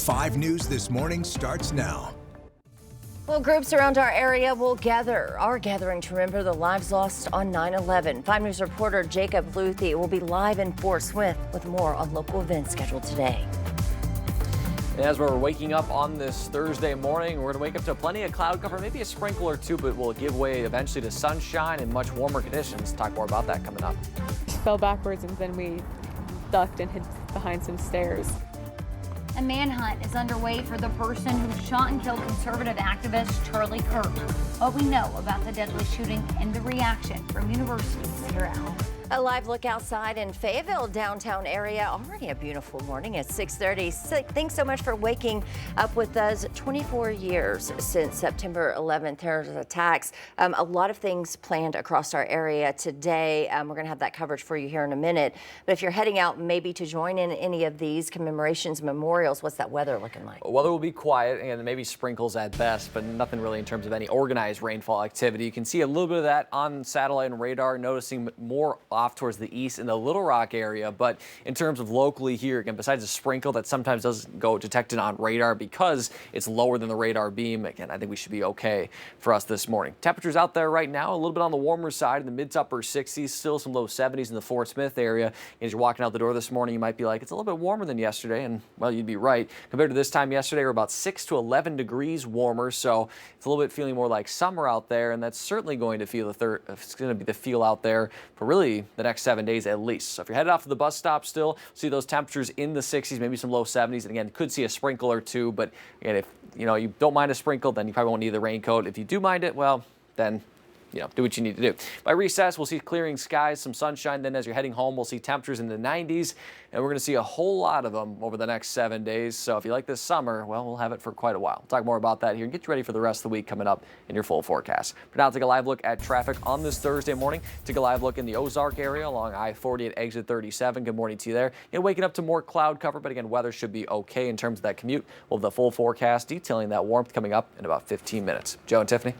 5 News This Morning starts now. Well, groups around our area are gathering to remember the lives lost on 9/11. 5 News reporter Jacob Luthi will be live in Fort Smith with more on local events scheduled today. As we're waking up on this Thursday morning, we're going to wake up to plenty of cloud cover, maybe a sprinkle or two, but we'll give way eventually to sunshine and much warmer conditions. Talk more about that coming up. Fell backwards and then we ducked and hid behind some stairs. A manhunt is underway for the person who shot and killed conservative activist Charlie Kirk. What we know about the deadly shooting and the reaction from universities here at home. A live look outside in Fayetteville downtown area. Already a beautiful morning at 6:30. Thanks so much for waking up with us. 24 years since September 11th terrorist attacks. A lot of things planned across our area today. We're going to have that coverage for you here in a minute. But if you're heading out maybe to join in any of these commemorations, memorials, what's that weather looking like? Weather will be quiet and maybe sprinkles at best, but nothing really in terms of any organized rainfall activity. You can see a little bit of that on satellite and radar, noticing more off towards the east in the Little Rock area. But in terms of locally here, again, besides a sprinkle that sometimes doesn't go detected on radar because it's lower than the radar beam, again, I think we should be okay for us this morning. Temperatures out there right now, a little bit on the warmer side in the mid to upper 60s, still some low 70s in the Fort Smith area. As you're walking out the door this morning, you might be like, it's a little bit warmer than yesterday. And well, you'd be right. Compared to this time yesterday, we're about 6 to 11 degrees warmer. So it's a little bit feeling more like summer out there. And that's certainly going to feel it's going to be the feel out there for really the next 7 days at least. So if you're headed off to the bus stop still, see those temperatures in the 60s, maybe some low 70s. And again, could see a sprinkle or two. But again, if you don't mind a sprinkle, then you probably won't need the raincoat. If you do mind it, well, then do what you need to do. By recess, we'll see clearing skies, some sunshine. Then as you're heading home, we'll see temperatures in the 90s. And we're going to see a whole lot of them over the next 7 days. So if you like this summer, well, we'll have it for quite a while. We'll talk more about that here and get you ready for the rest of the week coming up in your full forecast. For now, take a live look at traffic on this Thursday morning. Take a live look in the Ozark area along I-40 at exit 37. Good morning to you there. Waking up to more cloud cover, but again, weather should be okay in terms of that commute. We'll have the full forecast detailing that warmth coming up in about 15 minutes. Joe and Tiffany.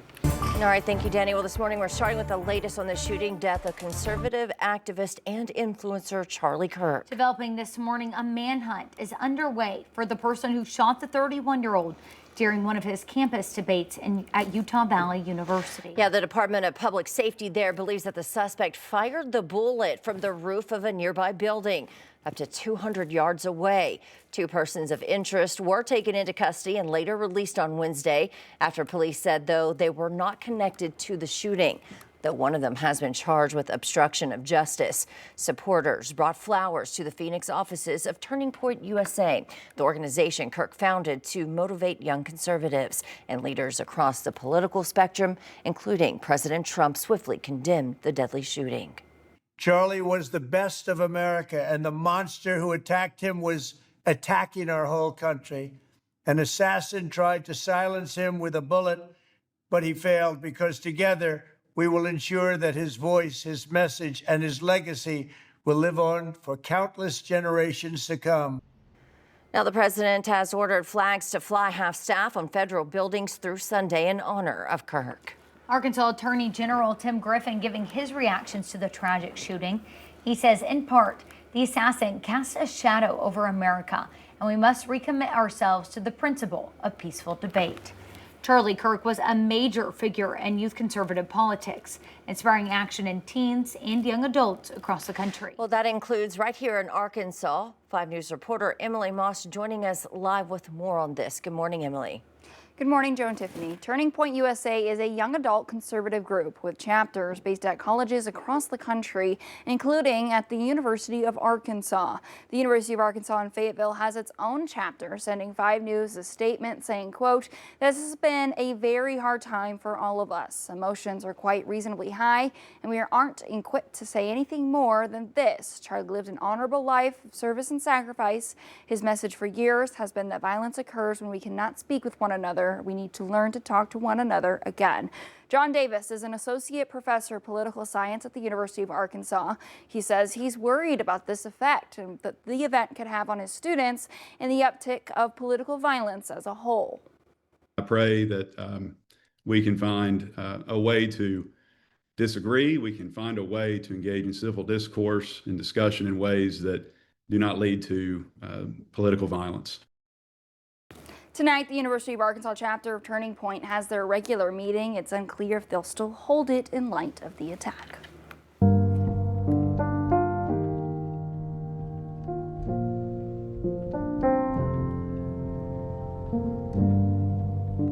All right, thank you, Danny. Well, this morning we're starting with the latest on the shooting death of conservative activist and influencer Charlie Kirk. Developing this morning, a manhunt is underway for the person who shot the 31-year-old during one of his campus debates at Utah Valley University. Yeah, the Department of Public Safety there believes that the suspect fired the bullet from the roof of a nearby building up to 200 yards away. 2 persons of interest were taken into custody and later released on Wednesday after police said, though, they were not connected to the shooting. Though one of them has been charged with obstruction of justice. Supporters brought flowers to the Phoenix offices of Turning Point USA, the organization Kirk founded to motivate young conservatives. And leaders across the political spectrum, including President Trump, swiftly condemned the deadly shooting. Charlie was the best of America, and the monster who attacked him was attacking our whole country. An assassin tried to silence him with a bullet, but he failed because together we will ensure that his voice, his message, and his legacy will live on for countless generations to come. Now, the president has ordered flags to fly half-staff on federal buildings through Sunday in honor of Kirk. Arkansas Attorney General Tim Griffin giving his reactions to the tragic shooting. He says, in part, the assassin cast a shadow over America, and we must recommit ourselves to the principle of peaceful debate. Charlie Kirk was a major figure in youth conservative politics, inspiring action in teens and young adults across the country. Well, that includes right here in Arkansas. 5 News reporter Emily Moss joining us live with more on this. Good morning, Emily. Good morning, Joe and Tiffany. Turning Point USA is a young adult conservative group with chapters based at colleges across the country, including at the University of Arkansas. The University of Arkansas in Fayetteville has its own chapter, sending 5 News a statement saying, quote, "This has been a very hard time for all of us. Emotions are quite reasonably high, and we aren't equipped to say anything more than this. Charlie lived an honorable life of service and sacrifice. His message for years has been that violence occurs when we cannot speak with one another. We need to learn to talk to one another again." John Davis is an associate professor of political science at the University of Arkansas. He says he's worried about this effect that the event could have on his students and the uptick of political violence as a whole. I pray that we can find a way to disagree. We can find a way to engage in civil discourse and discussion in ways that do not lead to political violence. Tonight, the University of Arkansas chapter of Turning Point has their regular meeting. It's unclear if they'll still hold it in light of the attack.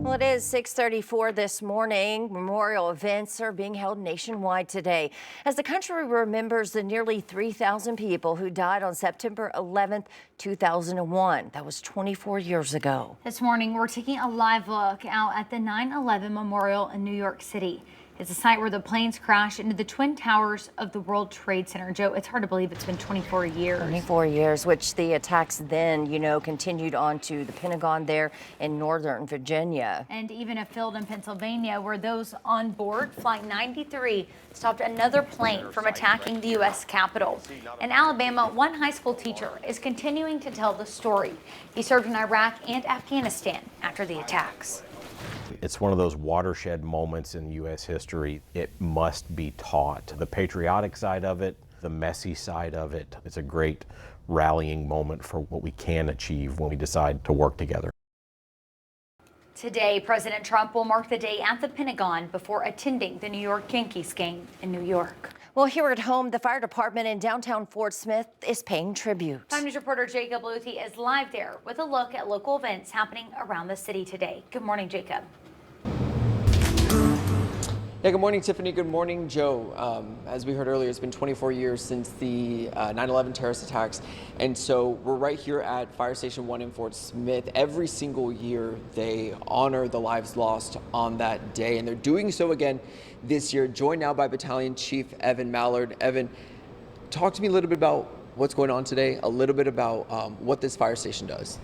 Well, it is 6:34 this morning. Memorial events are being held nationwide today as the country remembers the nearly 3,000 people who died on September 11th, 2001. That was 24 years ago. This morning, we're taking a live look out at the 9/11 Memorial in New York City. It's a site where the planes crashed into the Twin Towers of the World Trade Center. Joe, it's hard to believe it's been 24 years. 24 years, which the attacks then, continued on to the Pentagon there in Northern Virginia. And even a field in Pennsylvania where those on board Flight 93 stopped another plane from attacking the U.S. Capitol. In Alabama, one high school teacher is continuing to tell the story. He served in Iraq and Afghanistan after the attacks. It's one of those watershed moments in U.S. history. It must be taught. The patriotic side of it, the messy side of it. It's a great rallying moment for what we can achieve when we decide to work together. Today, President Trump will mark the day at the Pentagon before attending the New York Yankees game in New York. Well, here at home, the fire department in downtown Fort Smith is paying tribute. 5 News reporter Jacob Luthi is live there with a look at local events happening around the city today. Good morning, Jacob. Yeah, good morning, Tiffany. Good morning, Joe. As we heard earlier, it's been 24 years since the 9/11 terrorist attacks. And so we're right here at Fire Station 1 in Fort Smith. Every single year, they honor the lives lost on that day. And they're doing so again this year, joined now by Battalion Chief Evan Mallard. Evan, talk to me a little bit about what's going on today, a little bit about what this fire station does.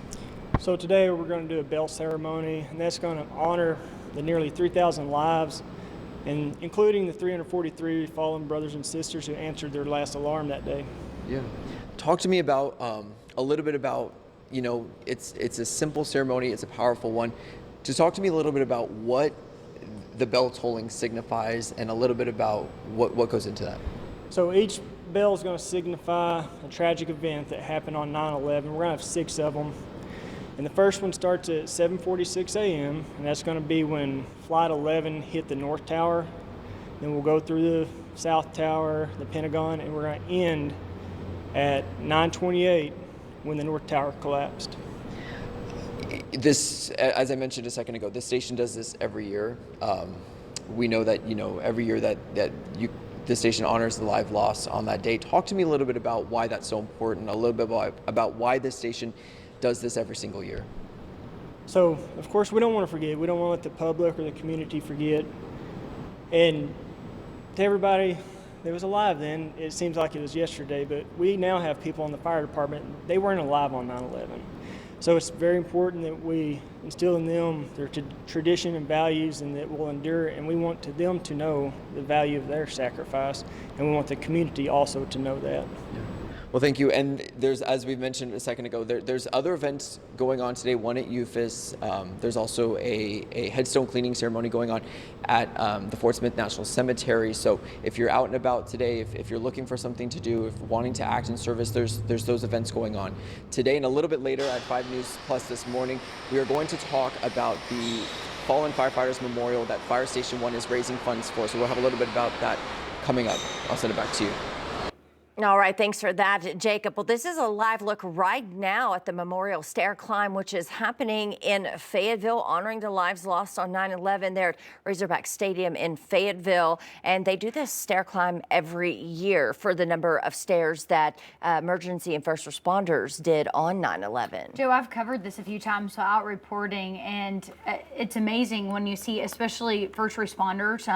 So today we're going to do a bell ceremony, and that's going to honor the nearly 3,000 lives, and including the 343 fallen brothers and sisters who answered their last alarm that day. Yeah. Talk to me about a little bit about, it's a simple ceremony, it's a powerful one. Just talk to me a little bit about what the bell tolling signifies and a little bit about what goes into that. So each bell is going to signify a tragic event that happened on 9/11. We're going to have 6 of them. And the first one starts at 7:46 a.m., and that's going to be when Flight 11 hit the North Tower. Then we'll go through the South Tower, the Pentagon, and we're going to end at 9:28 when the North Tower collapsed. This, as I mentioned a second ago, this station does this every year. We know that, every year that this station honors the life lost on that day. Talk to me a little bit about why that's so important, a little bit about why this station does this every single year. So, of course, we don't want to forget. We don't want to let the public or the community forget. And to everybody that was alive then, it seems like it was yesterday, but we now have people in the fire department, they weren't alive on 9/11. So it's very important that we instill in them their tradition and values, and that will endure, and we want them to know the value of their sacrifice, and we want the community also to know that. Yeah. Well, thank you. And there's, as we mentioned a second ago, there's other events going on today, one at UFIS. There's also a headstone cleaning ceremony going on at the Fort Smith National Cemetery. So if you're out and about today, if you're looking for something to do, if wanting to act in service, there's those events going on today. And a little bit later at 5 News Plus this morning, we are going to talk about the Fallen Firefighters Memorial that Fire Station 1 is raising funds for. So we'll have a little bit about that coming up. I'll send it back to you. All right, thanks for that, Jacob. Well, this is a live look right now at the Memorial Stair Climb, which is happening in Fayetteville, honoring the lives lost on 9/11 there at Razorback Stadium in Fayetteville. And they do this stair climb every year for the number of stairs that emergency and first responders did on 9/11. Joe, I've covered this a few times so out reporting, and it's amazing when you see, especially first responders,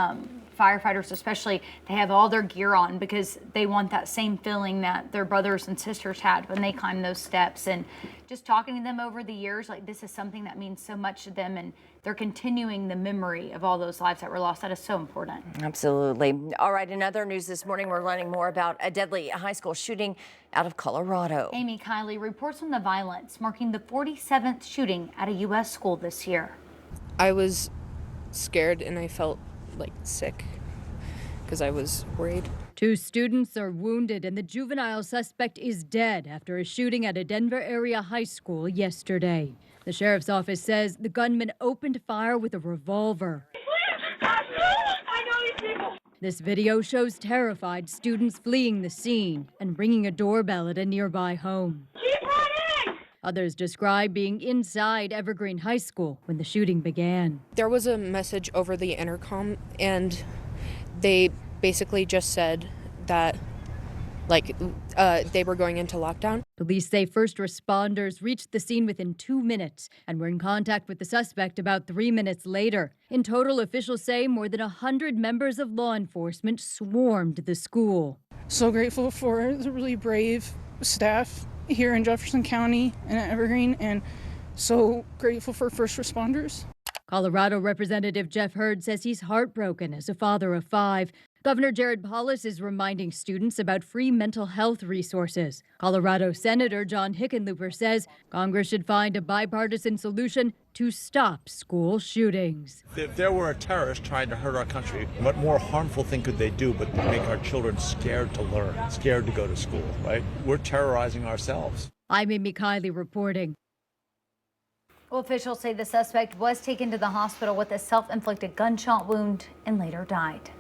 firefighters especially, they have all their gear on because they want that same feeling that their brothers and sisters had when they climbed those steps. And just talking to them over the years, like, this is something that means so much to them, and they're continuing the memory of all those lives that were lost. That is so important. Absolutely. All right, in other news this morning, we're learning more about a deadly high school shooting out of Colorado. Amy Kiley reports on the violence marking the 47th shooting at a U.S. school this year. I was scared and I felt like sick because I was worried. 2 students are wounded and the juvenile suspect is dead after a shooting at a Denver area high school yesterday. The sheriff's office says the gunman opened fire with a revolver. I know these people. This video shows terrified students fleeing the scene and ringing a doorbell at a nearby home. Keep running! Others describe being inside Evergreen High School when the shooting began. There was a message over the intercom, and they basically just said that they were going into lockdown. Police say first responders reached the scene within 2 minutes and were in contact with the suspect about 3 minutes later. In total, officials say more than 100 members of law enforcement swarmed the school. So grateful for the really brave staff here in Jefferson County and at Evergreen, and so grateful for first responders. Colorado Representative Jeff Hurd says he's heartbroken as a father of 5. Governor Jared Polis is reminding students about free mental health resources. Colorado Senator John Hickenlooper says Congress should find a bipartisan solution to stop school shootings. If there were a terrorist trying to hurt our country, what more harmful thing could they do but make our children scared to learn, scared to go to school, right? We're terrorizing ourselves. I'm Amy Kiley reporting. Well, officials say the suspect was taken to the hospital with a self-inflicted gunshot wound and later died.